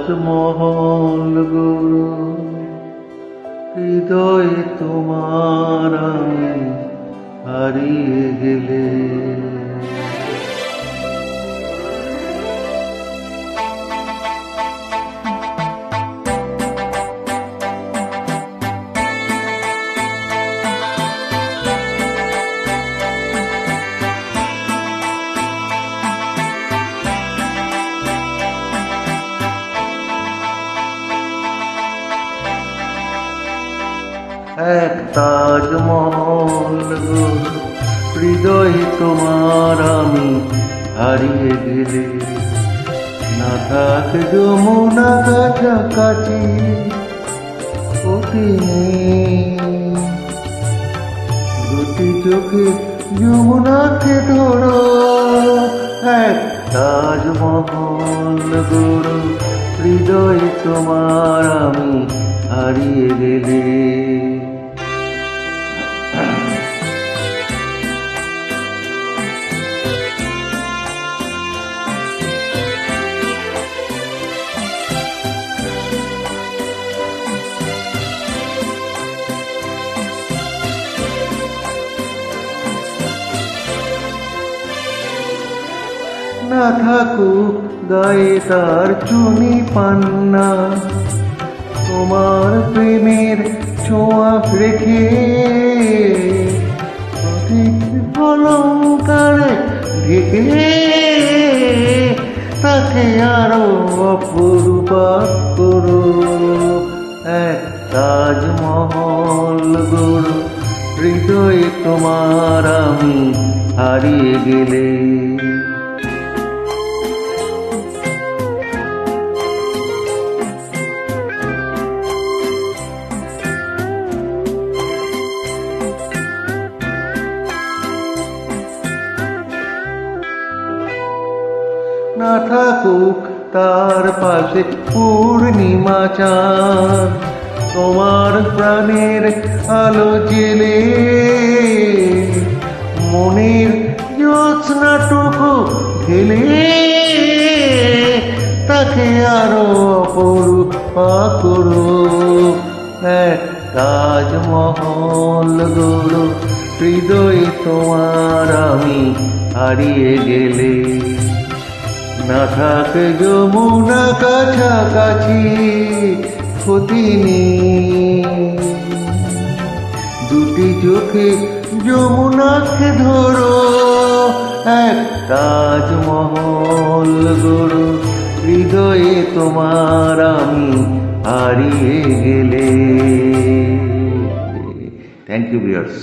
তাজমহল গুরু, হৃদয়ে তোমার আমি হারিয়ে গেলে। এক তাজমহল গুরু, হৃদয়ে তোমার আমি হারিয়ে গেলে। না থাক যমুনা কাছাকাছি, অতি নেই দুটি চোখে যমুনাকে ধরো। এক তাজমহল গুরু, হৃদয়ে তোমার আমি হারিয়ে গেলে। না থাকুক গায়ে তার চুনি পান্না, তোমার প্রেমের ছোঁয়া রেখে অলঙ্কারে ঢেকে তাকে আরো অপরূপা করো। এক তাজমহল গুরু, হৃদয়ে তোমার আমি হারিয়ে গেলে। না থাকুক তার পাশে পূর্ণিমা চাঁদ, তোমার প্রাণের আলো জেলে মনের জ্যোৎস্নাটুকু ঢেলে তাকে আরো অপরূপা করো। এক তাজমহল গুরু, হৃদয়ে তোমার আমি হারিয়ে গেলে। না থাকে যমুনা কাছাকাছি, ক্ষতি নেই দুটি চোখে যমুনাকে ধরো। এক তাজমহল গুরু, হৃদয়ে তোমার আমি হারিয়ে গেলে। Thank you viewers.